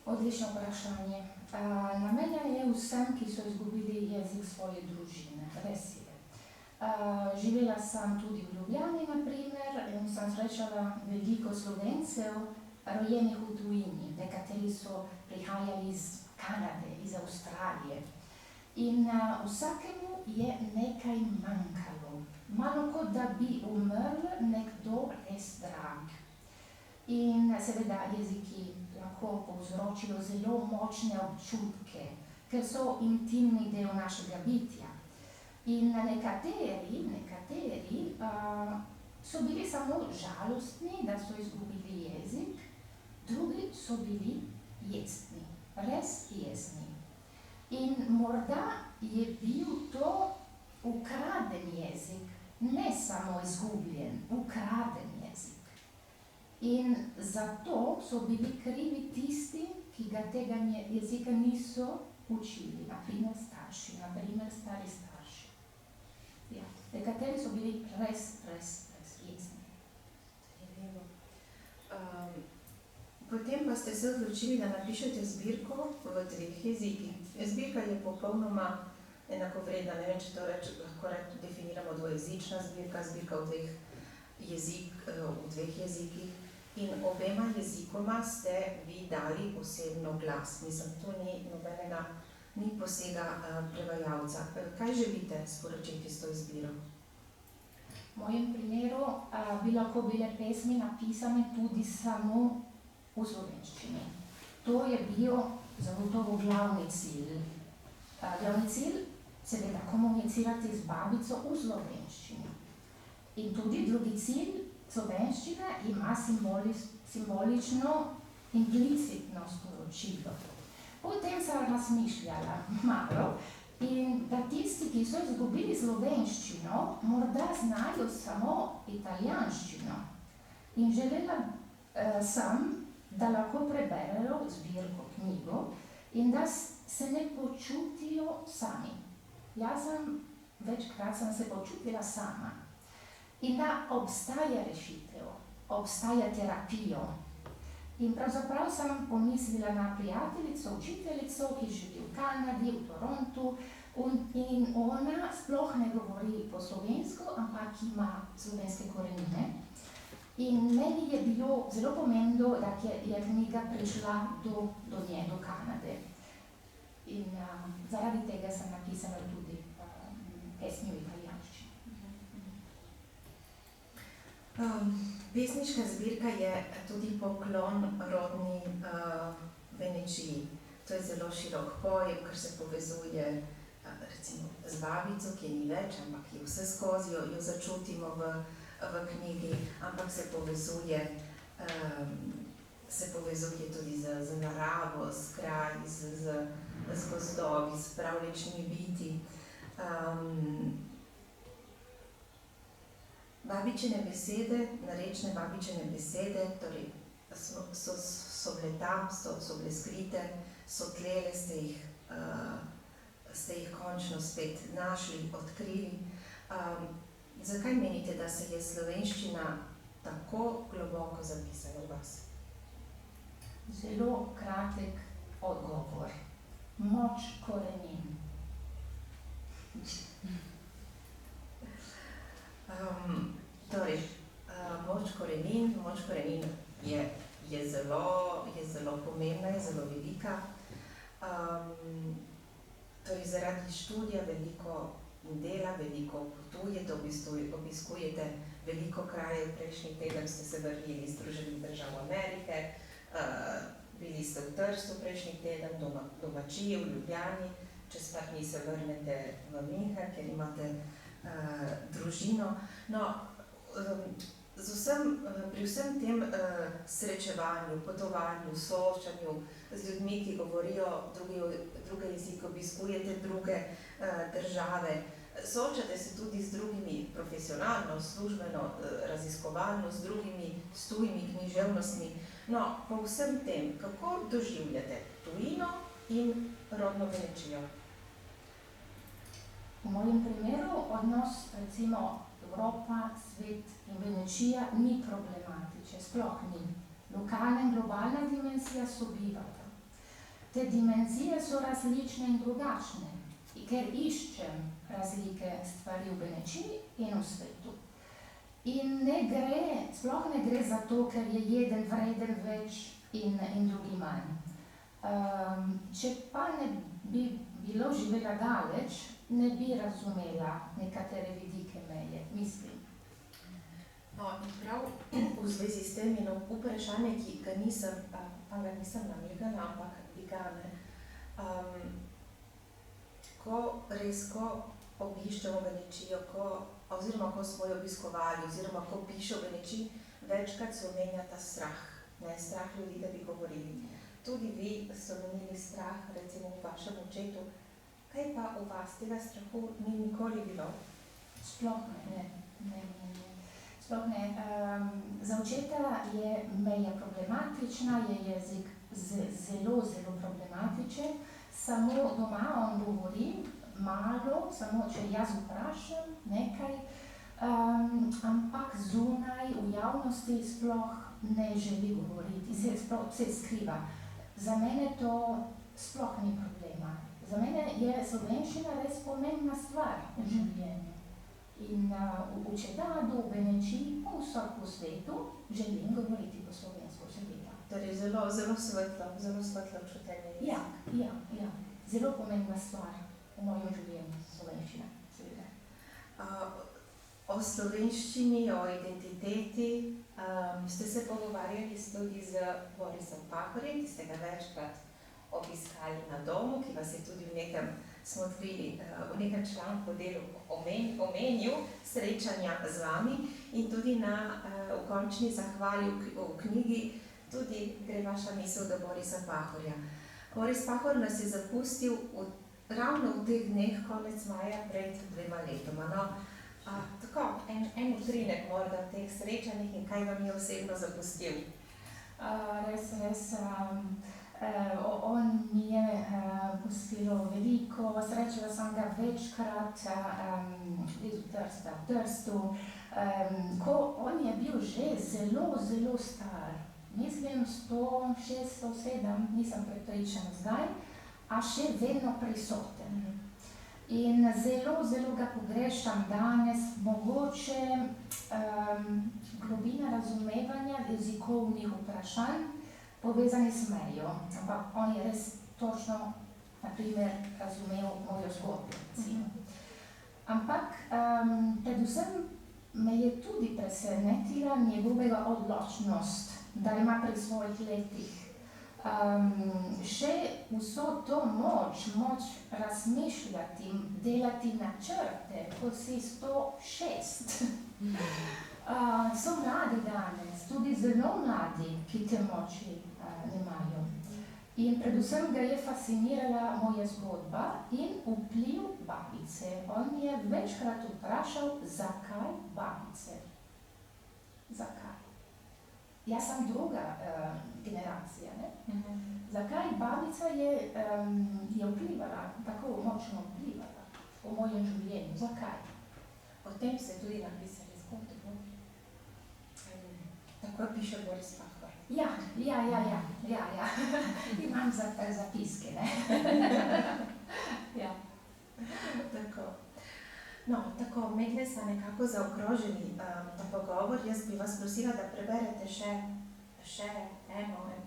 Odlično vprašanje. Namenjen je vsem, ki so izgubili jezik svoje družine, res je. Živela sem tudi v Ljubljani, na primer, in sem srečala veliko Slovencev, rojenih v tujini. Nekateri so prihajali iz Kanade, iz Avstralije. In vsakemu je nekaj manjkalo. Malo kot da bi umrl nekdo res drag. In seveda jeziki lahko povzročijo zelo močne občutke, ker so intimni del našega bitja. In nekateri so bili samo žalostni, da so izgubili jezik, drugi so bili jezni, res jezni. In morda je bil to ukraden jezik, ne samo izgubljen, ukraden jezik. In zato so bili krivi tisti, ki ga tega jezika niso učili, na primer starši, na primer stari starši. Ja, nekateri so bili res jezni. Potem pa ste se odločili, da napišete zbirko v 3 jezikih. Zbirka je popolnoma enakovredna, ne vem, če to lahko definiramo dvojezična zbirka, zbirka v 2 jezikih. In obema jezikoma ste vi dali osebno glas. Mislim, to ni posega prevajalca. Kaj želite sporočiti s to izbiro? V mojem primeru bi lahko bile pesmi napisane tudi samo v slovenščini. To je bil zagotovo glavni cilj. Glavni cilj, seveda, komunicirati z babico v slovenščini. In tudi drugi cilj, slovenščina ima simbolično implicitno sporočilo. Potem sem razmišljala malo in da tisti, ki so izgubili slovenščino, morda znajo samo italijanščino. In želela sem, da lahko preberejo zbirko knjigo in da se ne počutijo sami. Jaz večkrat sem se počutila sama. In da obstaja rešitev, obstaja terapijo. In pravzaprav sem pomislila na prijateljico, učiteljico, ki živi v Kanadi, v Torontu, in ona sploh ne govori po slovensko, ampak ima slovenske korenine. In meni je bilo zelo pomembno, da je knjiga prišla do nje, do Kanade. In zaradi tega sem napisala tudi pesmi v italijanščini. Pesniška zbirka je tudi poklon rodni Benečiji. To je zelo širok pojem, ker se povezuje recimo z babico, ki ni več, ampak je vse skozi, jo začutimo v knjigi, ampak se povezuje tudi z naravo, s kraji, z gozdovi, s pravljičnimi biti. Babičine besede, narečne babičine besede, torej so bile tam, so bile skrite, so tlele, ste jih končno spet našli, odkrili. Zakaj menite, da se je slovenščina tako globoko zapisala v vas? Zelo kratek odgovor. Moč korenin. Moč korenin je zelo pomembna, je zelo velika. Zaradi študija veliko dela, veliko potujete, obiskujete veliko krajev. Prejšnji teden ste se vrnili iz Združenih držav Amerike, bili ste v Trstu prejšnji teden, domačiji v Ljubljani. čez par dni se vrnete v München, ker imate družino. No, pri vsem tem srečevanju, potovanju, soočanju z ljudmi, ki govorijo druge jezike, obiskujete druge države, soočate se tudi z drugimi profesionalno, službeno, raziskovalno, z drugimi, s tujimi književnostmi. No, po vsem tem, kako doživljate tujino in rodno Venečijo? V mojem primeru odnos, recimo, Evropa, svet in Venečija ni problematičen, sploh ni. Lokalna in globalna dimenzija sobivata. Te dimenzije so različne in drugačne, ker iščem razlike stvari v Venečiji in v svetu. In sploh ne gre za to, ker je jeden vreden več in drugi manj. Če pa ne bi bilo živela daleč, ne bi razumela nekatere vidike meje, mislim. No, in prav v zvezi s tem eno vprašanje, ki ga nisem namigala, ampak bi ga, ne. Ko obiščemo Venečijo, oziroma ko smo jo obiskovali, oziroma ko piše o Venečiji, večkrat se omenja ta strah, ne, strah ljudi, da bi govorili. Tudi vi ste omenili strah, recimo v vašem očetu. Kaj pa v vas tega strahu ni nikoli bilo? Sploh ne. Sploh ne. Za očeta je meja problematična, je jezik zelo problematičen. Samo doma on govori malo, samo če jaz vprašam nekaj, ampak zunaj v javnosti sploh ne želi govoriti, se skriva. Za mene to sploh ni problema. Za mene je slovenščina res pomembna stvar v življenju. In v Čedadu, v Venečiji, povsod po svetu želim govoriti po slovensko, seveda. Torej zelo svetlo čutenje. Ja. Zelo pomembna stvar v mojem življenju, slovenščina, seveda. O slovenščini, o identiteti ste se pogovarjali tudi z Borisom Pahorjem, ki ste ga večkrat obiskali na domu, ki vas je tudi smo odkrili v nekem članku delu omenil srečanja z vami in tudi v končni zahvali v knjigi tudi gre vaša misel do Borisa Pahorja. Boris Pahor nas je zapustil ravno v teh dneh, konec maja, pred 2 letoma. No, tako, en utrinek morda v teh srečanjih in kaj vam je osebno zapustil? Res. On mi je pustilo veliko, srečala sem ga večkrat blizu Trsta, v Trstu. On je bil že zelo star, mislim 106, 107, nisem prepričana zdaj, a še vedno prisoten. In zelo ga pogrešam danes, mogoče globina razumevanja jezikovnih vprašanj povezani s mejo, ampak on je res točno, na primer, razumel mojo zgodbo. Ampak predvsem me je tudi presenetila njegova odločnost, da ima pri svojih letih še vso to moč razmišljati, delati načrte, kot si 106. So mladi danes, tudi zelo mladi, ki te moči nemajo. In predvsem ga je fascinirala moja zgodba in vpliv babice. On je večkrat vprašal, zakaj babice? Zakaj? Jaz sem druga generacija, ne? Zakaj babica je vplivala, tako močno vplivala v mojem življenju? Zakaj? O tem ste tudi napisali zgodbo. Tako piše Boris Pahor. Ja. Imam zapiske, ne? Ja. Tako. No, tako, medle sta nekako zaokrožili ta pogovor. Jaz bi vas prosila, da preberete še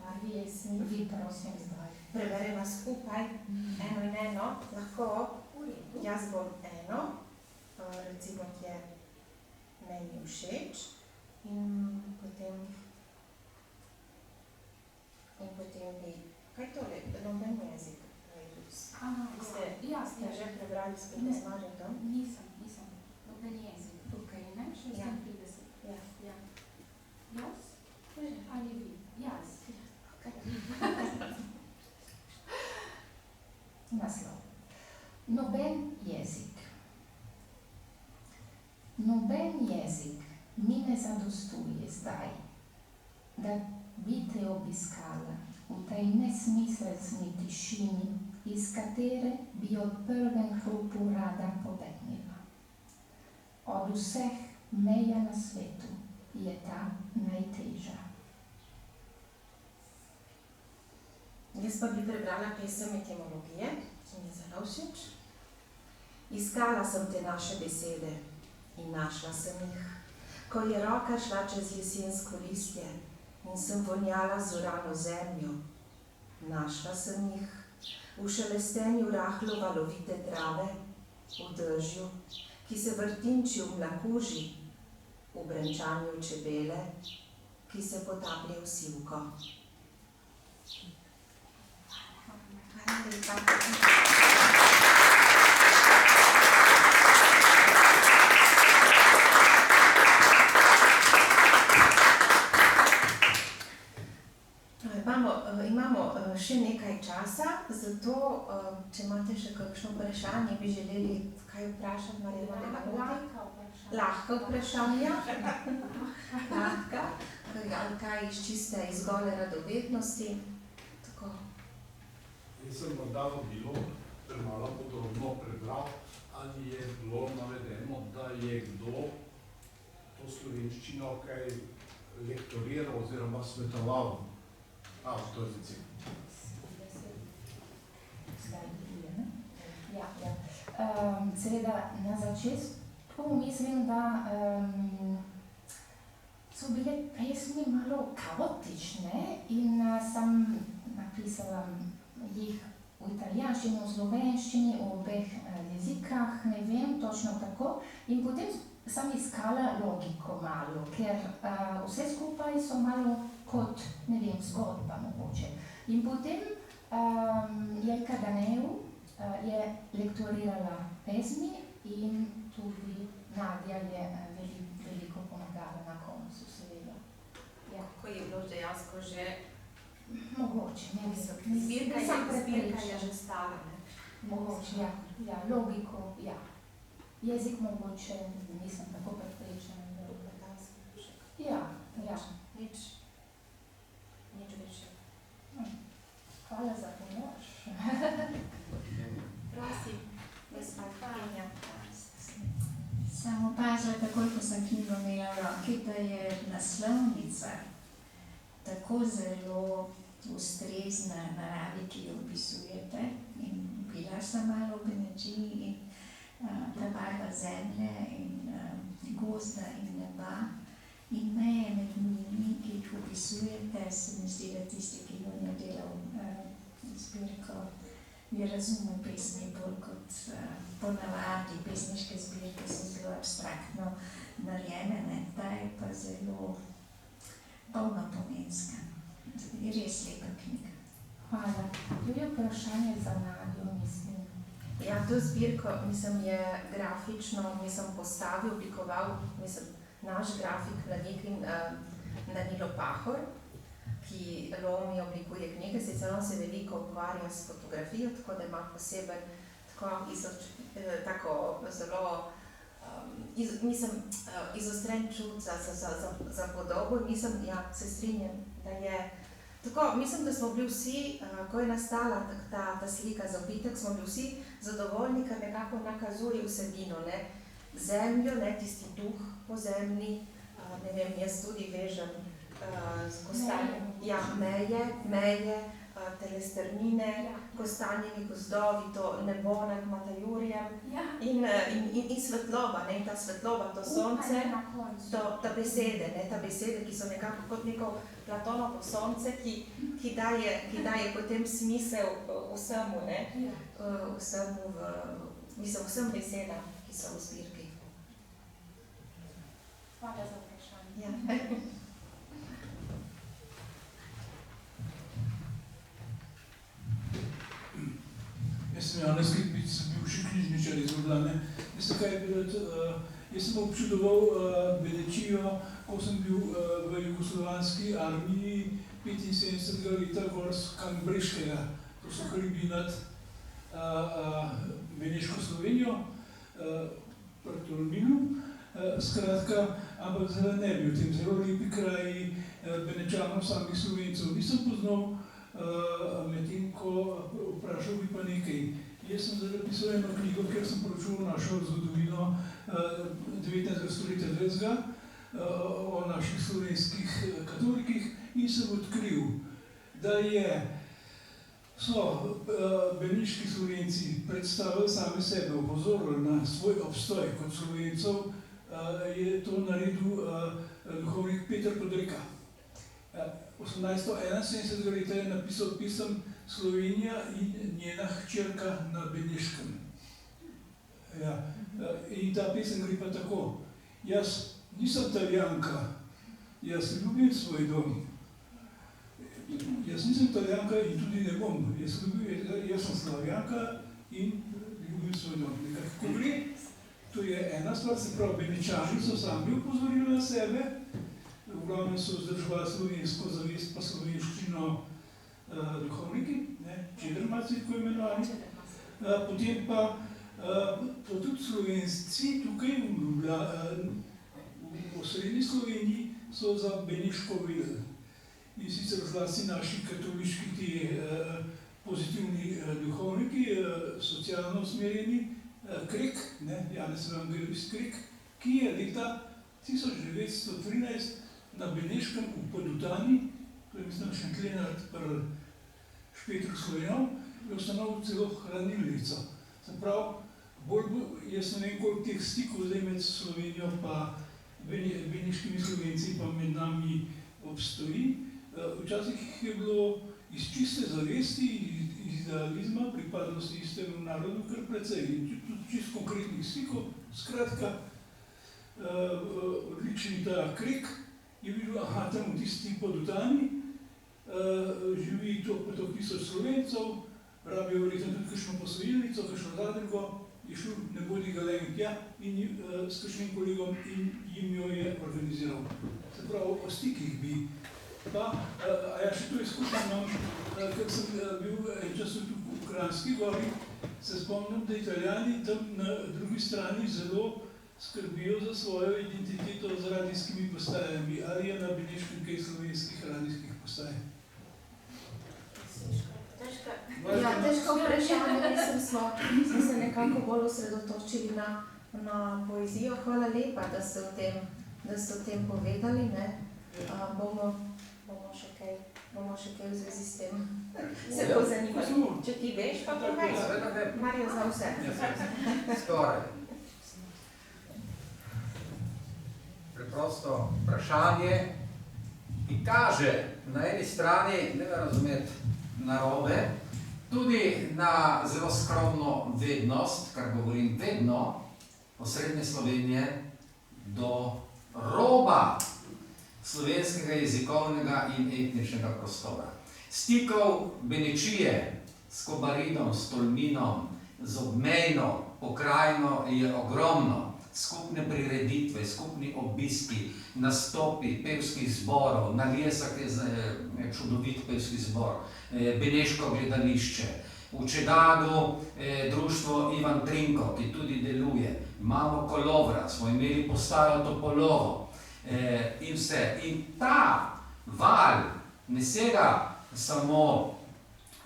par pesmi. Vi prosim zdaj. Prebereva skupaj, eno in eno. Lahko, jaz bom eno, recimo, ki je meni všeč. In potem bi, kaj tole, noben jezik? Ja, spet Ne. z Marjatom. Nisem. Noben jezik tukaj, ne? 36. Ja. Ja. Jaz? Ali vi? Jaz. Kaj vi? Naslov. Noben jezik mi ne zadostuje zdaj, da bi te obiskala v tej nesmiselni tišini, iz katere bi od prvem hrupu rada pobegnila. Od vseh meja na svetu je ta najtežja. Jaz pa bi prebrala pesem etimologije, ki mi je zelo všeč. Iskala sem te naše besede in našla sem jih, ko je roka šla čez jesensko listje in sem vonjala zorano zemljo. Našla sem jih v šelestenju rahlo valovite trave, v dežju, ki se vrtinči v mlakuži, v brenčanju čebele, ki se potaplja v sivko. Hvala lepa. Imamo še nekaj časa, zato če imate še kakšno vprašanje, bi želeli kaj vprašati, Marjana? Lahka vprašanja. Lahka. Ali kaj iz čiste iz gole radovednosti. Tako. Jaz sem morda v bilo premalo podrobno prebral, ali je bilo navedeno, da je kdo to slovenščino kaj lektoriral oziroma svetoval avtojezici. Seveda na začetku mislim, da so bile pesmi malo kaotične in sem napisala jih v italijanščini, v slovenščini, v obeh jezikah, ne vem, točno tako. In potem sem iskala logiko malo, ker vse skupaj so malo kot, ne vem, zgodba mogoče. In potem Jelka Daneu je lektorirala pesmi in tudi Nadja je veliko pomagala na koncu, seveda. Ja. Ko je bilo dejansko že Mogoče, ne vem. Zbirka je že stala, ne? Mogoče, ja. Ja, logiko, ja. Jezik mogoče nisem tako prepričana. Ja, ja. Nič več. Hvala za pomoč. Prosim, gospa Kanja. Sem opazila takoj, ko sem knjigo imela v roki, da je naslovnica tako zelo ustrezna naravi, ki jo opisujete. In bila sem malo v Benedžiji in ta barva zemlje in gozda in neba in meje med njimi, ki jih opisujete, se mi zdi, da tisti, ki jo je delal zbirko, je razumel pesmi bolj kot ponavadi. Pesniške zbirke so zelo abstraktno narejene, ta je pa zelo polnopomenska. Je res lepa knjiga. Hvala. To je vprašanje za Nadjo, mislim. Ja, to zbirko, je grafično, postavil, oblikoval, naš grafik Danilo Pahor, ki lomi oblikuje knjige, sicer on se veliko ukvarja s fotografijo, tako da ima poseben tako zelo izostren čut za podobo. Se strinjam, da je tako, da smo bili vsi, ko je nastala ta slika za obitek, smo bili vsi zadovoljni, ker nekako nakazuje vsebino, ne? Zemljo, ne, tisti duh po zemlji, ne vem, jaz tudi vežem z kostanjem, ja, meje, telestrnine, kostanjevi gozdovi, to nebo nad Matajurjem in svetloba, ne, ta svetloba, to sonce, ta besede, ki so nekako kot neko Platonovo sonce, ki daje potem smisel vsemu, ne, vsem besedam, ki so v zbirki. Hvala za vprašanje. Ja. Jaz sem Janez Kitpic, sem bil še knjižničar iz bila. Ne. Veste kaj, jaz sem občudoval Benečijo, ko sem bil v jugoslovanski armiji 75. leta gor s Kambreškega, to so hribi nad Beneško Slovenijo, pri Tolminu. Skratka, ampak zdaj ne bi v tem zelo lepi kraji Benečanov samih Slovencev nisem poznal, medtem ko vprašal bi pa nekaj. Jaz sem zdaj napisal eno knjigo, ker sem poročil našo zgodovino 19. stoletja 20. O naših slovenskih katolikih in sem odkril, da so beneški Slovenci predstavili sami sebe, opozorili na svoj obstoj kot Slovencev, je to naredil duhovnik Peter Podreka. 1871. leta je napisal pisem Slovenija in njena hčerka na Beneškem. Ja. In ta pisem gre pa tako. Jaz nisem Italijanka, jaz ljubim svoj dom. Jaz nisem Italijanka in tudi ne bom. Jaz sem Slavijanka in ljubim svoj dom. Nekako gre, to je ena stvar, se pravi, Benečani so sami opozorili na sebe, v glavnem so vzdrževali slovensko zavest pa slovenščino duhovniki, čedermaci, tako imenovani. Potem pa tudi Slovenci tukaj v srednji Sloveniji so za Beneško vedeli. In sicer zlasti naši katoliški ti pozitivni duhovniki, socialno usmerjeni, Krek, Janez Evangelist Krek, ki je leta 1913 na Beneškem v Podutani, to je mislim Šentlenard pri Špetru Slovenov, je ustanovil celo hranilnico. Se pravi, jaz ne vem, koliko teh stikov zdaj med Slovenijo pa beneškimi Slovenci pa med nami obstoji. Včasih je bilo iz čiste zavesti, iz idealizma, pripadnosti istemu narodu kar precej in tudi čist konkretnih stikov. Skratka, odlični ta Krek je videl, tam v tisti Podutani živi toliko tisoč Slovencev, rabijo verjetno tudi kakšno posojilnico, kakšno zadrugo, je šel nebodigalenj tja in s kakšnim kolegom in jim jo je organiziral. Se pravi, o stikih bi. Pa, še to izkušnja imam, kak sem bil en čas v Kranjski gori, se spomnim, da Italijani tam na drugi strani zelo skrbijo za svojo identiteto z radijskimi postajami. Ali je na Beneškem kaj slovenskih radijskih postaj? Težko vprašanje, smo se nekako bolj osredotočili na poezijo. Hvala lepa, da ste o tem povedali. Bomo še kaj v zvezi s tem se pozanimali. Če ti veš, pa povej. Marjo za vse. Skoraj. Preprosto vprašanje, ki kaže na eni strani, ne ga razumeti narobe, tudi na zelo skromno vednost, kar govorim vedno, osrednje Slovenije do roba slovenskega jezikovnega in etničnega prostora. Stikov Benečije s Kobaridom, s Tolminom, z obmejno pokrajino je ogromno. Skupne prireditve, skupni obiski, nastopi pevskih zborov, na Liesah je čudovit pevski zbor, Beneško gledališče, v Čedadu društvo Ivan Trinko, ki tudi deluje, imamo Kolovrat, smo imeli postajo Topolovo in vse. In ta val ne sega samo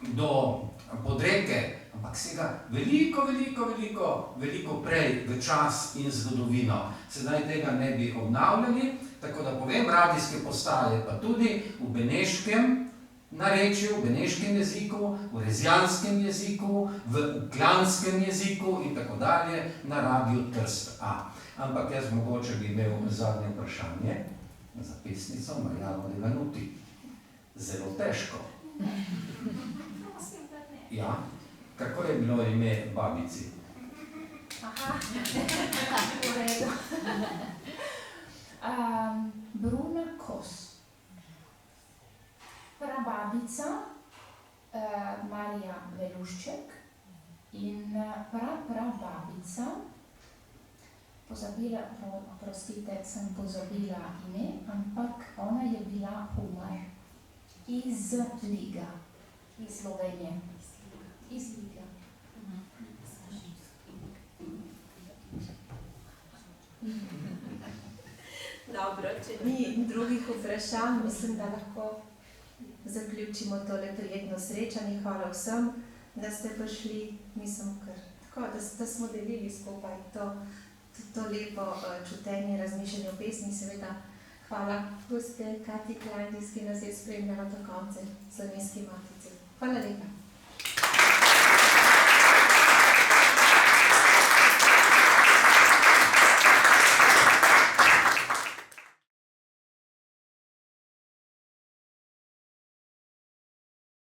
do Podreke, ampak sega veliko prej v čas in zgodovino. Sedaj tega ne bi obnavljali, tako da povem, radijske postaje pa tudi v beneškem narečju, v beneškem jeziku, v rezijanskem jeziku, v ukljanskem jeziku in tako dalje na radiju Trst A. Ampak jaz mogoče bi imel zadnje vprašanje za pesnico Marjano Deganuti. Zelo težko. Ja. Kako je bilo ime babici? V redu. Bruna Kos. Prababica Marija Velušček, In babica, oprostite, sem pozabila ime, ampak ona je bila Humar iz Liga, iz Slovenije. Iz Liga. Dobro, če ni drugih vprašanj, mislim, da lahko zaključimo tole prijetno srečanje. Hvala vsem, da ste prišli. Mislim, tako, da smo delili skupaj to lepo čutenje, razmišljanje o pesmi. Seveda, hvala gospe Katji Klajndis, ki nas je spremljala do konca, Slovenski matici. Hvala lepa.